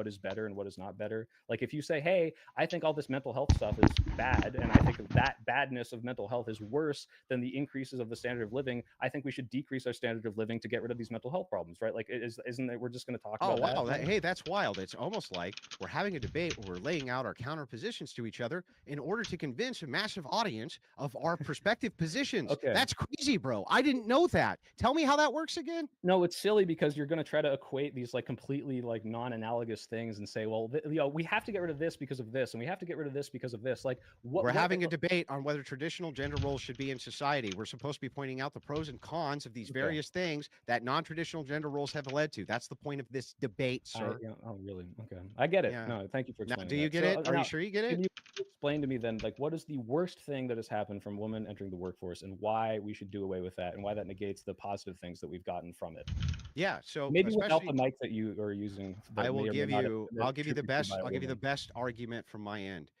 what is better and what is not better. Like if you say, hey, I think all this mental health stuff is bad, and I think that badness of mental health is worse than the increases of the standard of living, I think we should decrease our standard of living to get rid of these mental health problems, right? Like, isn't it? We're just going to talk about wow, that. hey, that's wild. It's almost like we're having a debate where we're laying out our counter positions to each other in order to convince a massive audience of our perspective positions. Okay. That's crazy, bro. I didn't know that. Tell me how that works again. No, it's silly because you're going to try to equate these like completely like non-analogous things and say, well, we have to get rid of this because of this, and we have to get rid of this because of this. Like, we're having a debate on whether traditional gender roles should be in society. We're supposed to be pointing out the pros and cons of these various things that non-traditional gender roles have led to. That's the point of this debate, sir. Oh, really? Okay, I get it. Yeah. No, thank you for explaining. Now, do you get it? Are you sure you get it? Can you explain to me then, like, what is the worst thing that has happened from women entering the workforce, and why we should do away with that, and why that negates the positive things that we've gotten from it? Yeah, so maybe without the mic that you are using, I will give you. I'll give you the best. I'll give you the best argument from my end,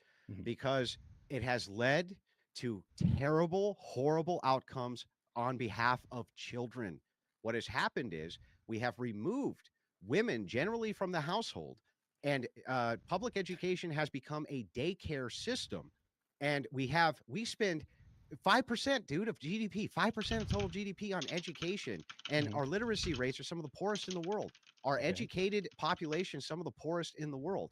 because it has led to terrible, horrible outcomes on behalf of children. What has happened is we have removed women generally from the household, and public education has become a daycare system, and we spend 5%, dude, of GDP, 5% of total GDP on education, and our literacy rates are some of the poorest in the world. Our educated population, some of the poorest in the world.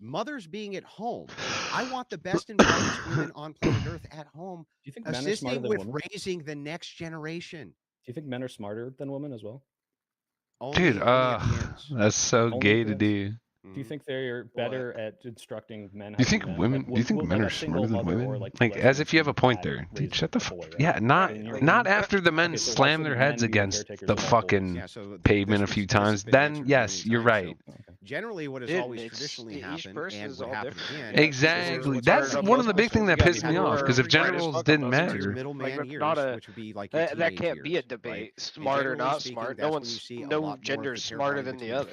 Mothers being at home. I want the best and brightest women on planet Earth at home, assisting with raising the next generation. Do you think men are smarter than women as well? Dude, that's so gay to do. Do you think they're better at instructing men? Do you think women? Do you think men are smarter than women? Like as if you have a point there, dude. Shut the fuck. Yeah, not after the men slam their heads against the fucking pavement a few times. Then yes, you're right. Generally, what has always traditionally happened, and what happened again. Exactly. That's one of the big things that pissed me off. Because if gender roles didn't matter, which would be like that can't be a debate. Smart or not smart, no gender is smarter than the other.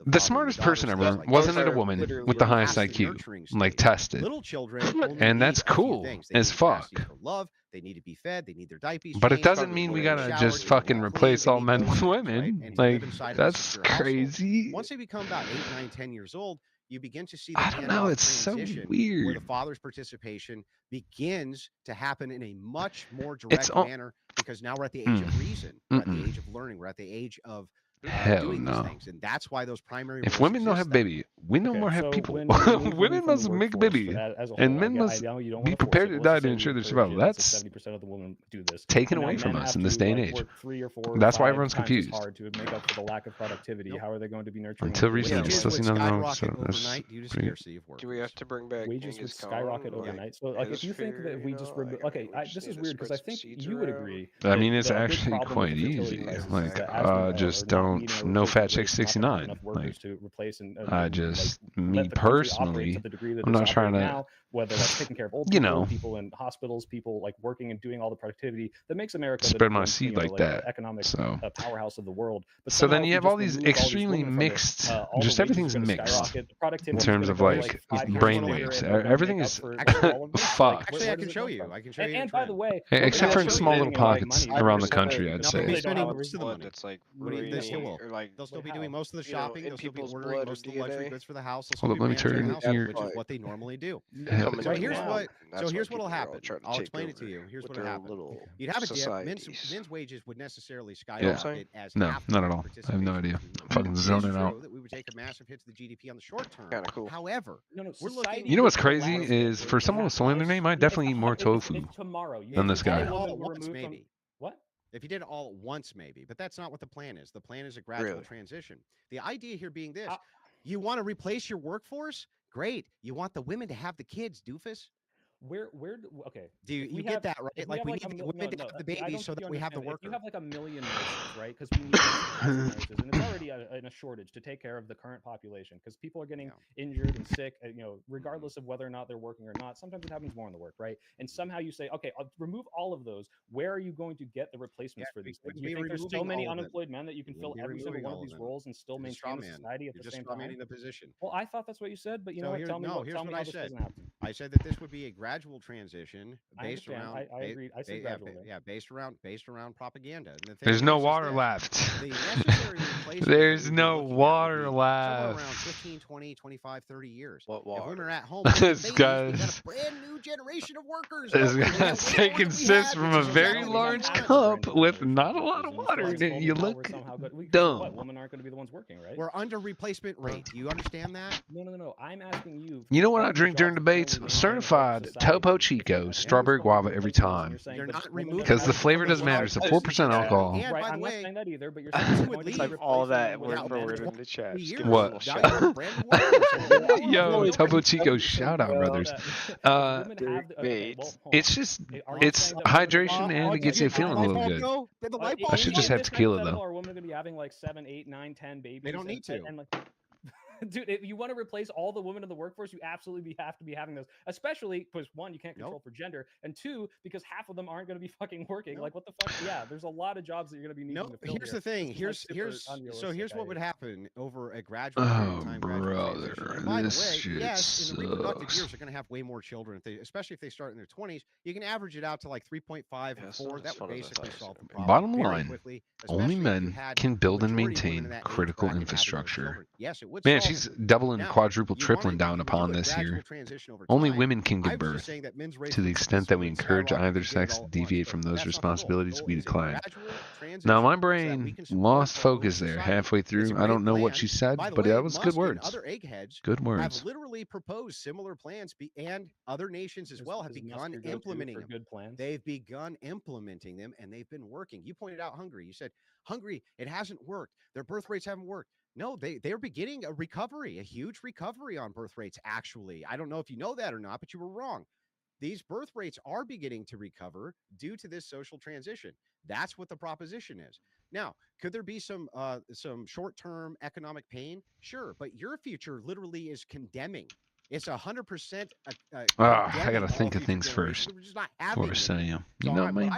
The smartest person ever wasn't it a woman with the highest IQ, like tested, and that's cool as fuck. They need to be fed. They need their diapers. But it doesn't mean we gotta just fucking replace all men with women. Like that's crazy. Once they become about 8, 9, 10 years old, you begin to see. I don't know. It's so weird. Where the father's participation begins to happen in a much more direct manner, because now we're at the age of reason. We're at the age of learning. We're at the age of doing these things, and that's why those primary. If women don't have baby, we no more have people. Women must make baby, and men must be prepared to die to ensure their survival. That's 70% of the women do this. Taken away from us in this day and age. That's why everyone's confused. Hard to make up for the lack of productivity. How are they going to be nurturing? Until recently, still seen nothing wrong. Do we have to bring back wages would skyrocket overnight? So, like, if you think that we just this is weird because I think you would agree. I mean, it's actually quite easy. Like, just don't. No fat chick 69. Like, I just, me personally, I'm not trying to, whether that's taking care of old people in hospitals, people like working and doing all the productivity that makes America spread my seed like that. Economic powerhouse of the world. But so then you have all these extremely mixed, just everything's mixed in terms of like brainwaves. Everything is fucked. Actually, I can show you. And by the way, except for in small little pockets around the country, I'd say. It's like they'll still be doing most of the shopping. They'll still be ordering most of the luxury goods for the house. Hold up, let me turn here, which is what they normally do. So here's what'll happen. I'll explain it to you. Here's what'll happen. You'd have a dip. Men's wages would necessarily skyrocket as no, not at all. I have no idea. I'm fucking zoning out. That we would take a massive hit to the GDP on the short term. Kind of cool. However, we're looking. You know what's crazy is for someone with soy in their name, I definitely eat more tofu than this guy. Maybe. What? If you did it all at once, maybe, but that's not what the plan is. The plan is a gradual transition. The idea here being this: you want to replace your workforce? Great. You want the women to have the kids, doofus? Okay. Do you get that right? Like we need the women to have the babies so that we have the workers. You have like 1 million nurses, right? Because we need nurses, and it's already in a shortage to take care of the current population because people are getting injured and sick. Regardless of whether or not they're working or not. Sometimes it happens more in the work, right? And somehow you say, okay, I'll remove all of those. Where are you going to get the replacements for these things? Do you think there's so many unemployed men that you can fill every single one of these roles and still maintain the society at the same time? The position. Well, I thought that's what you said, but you know what? Tell me how this doesn't happen. I said that this would be a gradual gradual transition based around. I agree. I said gradual. Based around propaganda. And there's no water left. There's no water left. Around 15, 20, 25, 30 years. What water? If women are at home, this guy's got a brand new generation of workers. This guy's taking sips from a very large cup with not a lot of water in it. You look dumb. What, women aren't going to be the ones working, right? We're under replacement rate. Do you understand that? No. I'm asking you. You know what I drink during debates? Certified Topo Chico, strawberry guava every time. Because the flavor doesn't matter. It's a 4% alcohol. Right, I'm not saying that either, but you're saying it's like all that word for word in the chat. What? Yo, Topo Chico, shout out, brothers. It's just, it's hydration and it gets you feeling a little good. I should just have tequila though. Are women going to be having like 7, 8, 9, 10 babies? They don't need to. And like, dude, if you want to replace all the women in the workforce, you absolutely have to be having those. Especially because 1, you can't control for gender, and 2, because half of them aren't going to be fucking working. Like, what the fuck? Yeah, there's a lot of jobs that you're going to be needing to fill. Here's the thing. Here's what would happen over a gradual time. Brother, and by the way, yes, in the reproductive years, they're going to have way more children. Especially if they start in their 20s, you can average it out to like 3.5 and 4. That would basically solve the problem. Bottom line, only men can build and maintain critical infrastructure. Yes, it would. Man, she's doubling, quadruple, tripling down upon this here. Only women can give birth. To the extent that we encourage either sex to deviate from those responsibilities, we decline. Now, my brain lost focus there halfway through. I don't know what you said, but that was good words. Good words. Have literally proposed similar plans, and other nations as well have begun implementing them. Good plans. They've begun implementing them, and they've been working. You pointed out Hungary. You said, Hungary, it hasn't worked. Their birth rates haven't worked. No, they're beginning a recovery, a huge recovery on birth rates, actually. I don't know if you know that or not, but you were wrong. These birth rates are beginning to recover due to this social transition. That's what the proposition is. Now, could there be some short-term economic pain? Sure, but your future literally is condemning. It's 100%. I gotta think of things first before I say them. You know what I mean?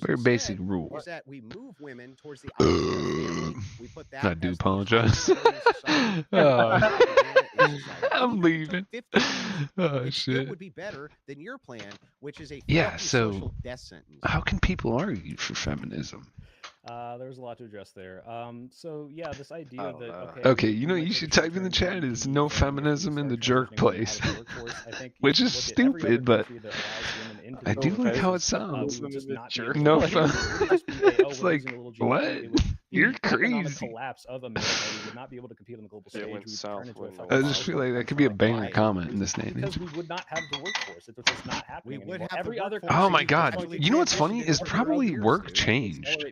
Very basic rule. Is that we move women towards the family. We put that. I do apologize. I'm leaving. Oh shit! It would be better than your plan, which is a social death sentence. How can people argue for feminism? There's a lot to address there. So yeah, this idea that okay, you know, you should type in the chat is no feminism in the jerk place, which is stupid, but I do like how it sounds. No, it's like what? You're crazy. Collapse of America, we would not be able to compete on the global stage. I just feel like that could be a banger comment in this day and age. Because we would not have the workforce. It's just not happening. We would have every other. Oh my God! You know what's funny is probably work changed.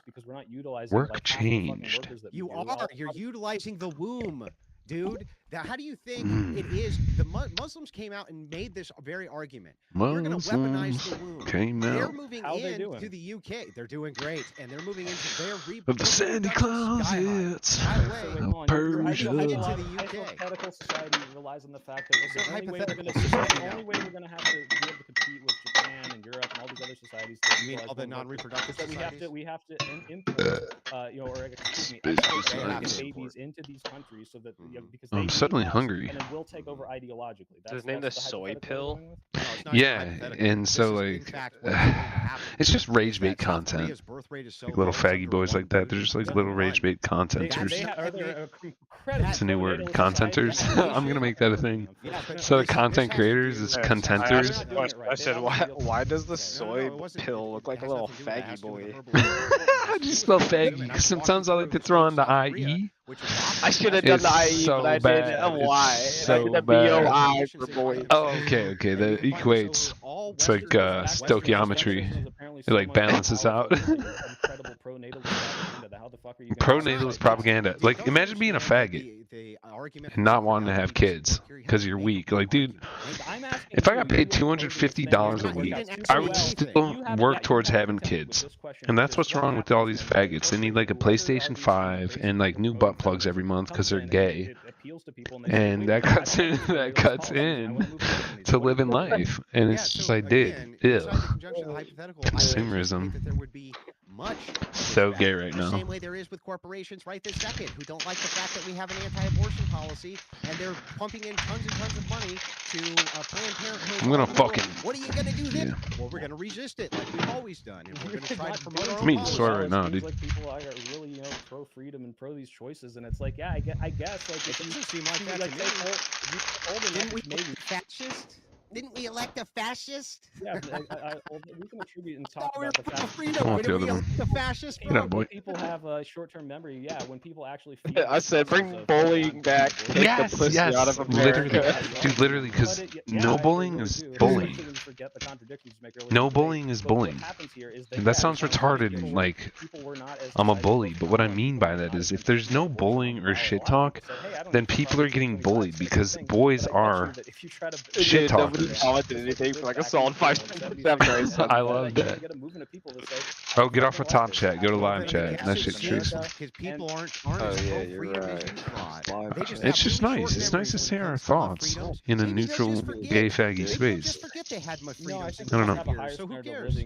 Because we're not utilizing work changed. You are. You're utilizing the womb, dude. Now, how do you think it is? The Muslims came out and made this very argument. You're going to weaponize the womb. They're moving into the UK. They're doing great, and they're moving into their of the sandy closets of Persia. Hypothetical society relies on the fact that the only way we're going to have to be able to compete with Japan and Europe and all these other societies. You mean all the non-reproductive societies? We have to import, export babies into these countries so that because they suddenly hungry. And then we'll take over ideologically. Does name the soy pill? Yeah, and so like, it's just rage bait content. Like little faggy boys like that. They're just like little rage bait contenters. It's a new word, contenters. I'm gonna make that a thing. So the content creators is contenters. I said, why does the soy pill look like a little faggy boy? How do you spell faggy? Because sometimes I like to throw on the IE. I should have done the IE, but I did a Y. So the BOI for boys. Oh, okay. That equates. It's like stoichiometry. It like balances out. Pronatal is propaganda. Like, imagine being a faggot and not wanting to have kids because you're weak. Like, dude, if I got paid $250 a week, I would still work towards having kids. And that's what's wrong with all these faggots. They need like a PlayStation 5 and like new butt plugs every month because they're gay. And that cuts in to living life. And it's just like, dude, ew. Consumerism. much. So gay right now. The same way there is with corporations right this second who don't like the fact that we have an anti-abortion policy and they're pumping in tons and tons of money to Planned Parenthood. I'm gonna fucking. What are you gonna do then? Yeah. Well, we're gonna resist it like we've always done, and we're gonna try to promote our own swear right now, dude. Like people are really, pro freedom and pro these choices, and it's like, yeah, I guess like it doesn't seem like that. Didn't we maybe fascist? Didn't we elect a fascist? Yeah, we can attribute and talk about the fact the fascist. People have a short-term memory. Yeah, when people actually feel. I said, bring bullying back. Yes, the pussy out of literally, dude, literally, because no bullying is bullying. No bullying is bullying. And that sounds retarded and like I'm a bully, but what I mean by that is if there's no bullying or shit talk, then people are getting bullied because boys are shit talkers. Anything for like a solid 5 seconds. I love that. Oh, get off of top chat. Go to live chat. That shit's true. Because people aren't you're right. It's just nice. It's nice to say our thoughts in a neutral, gay, faggy space. I don't know. So who cares?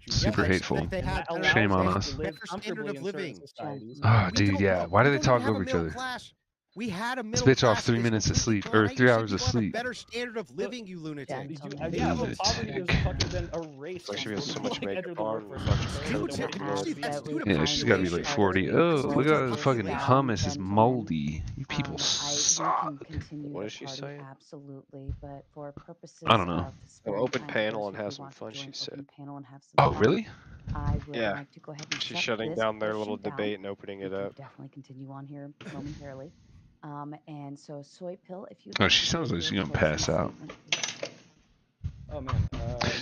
Super hateful. Shame on us. Oh, dude, yeah. Why do they talk over each other? We had a this bitch off 3 minutes of sleep, or 3 hours of sleep. Better standard of living, you lunatic. Yeah, poverty has fucking been erased. She has so much makeup on. Yeah, she's got to be like 40. Oh, look at the fucking hummus is moldy. You people suck. What is she saying? Absolutely, but for purposes I don't know. Open panel and have some fun, she said. Oh, really? Yeah. She's shutting down their little debate and opening it up. Definitely continue on here momentarily. And so soy pill, if you. Oh, she sounds like she's gonna pass out. Oh man.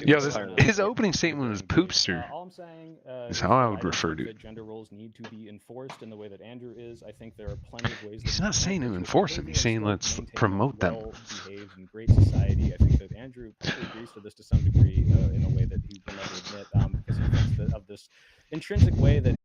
Yo, his opening statement was poopster. All I'm saying is how I would refer to it. Gender roles need to be enforced in the way that Andrew is. I think there are plenty of ways. He's not saying to enforce them. He's saying let's promote them. Well-behaved and great society. I think that Andrew probably agrees to this to some degree in a way that he will never admit, because he thinks of this intrinsic way that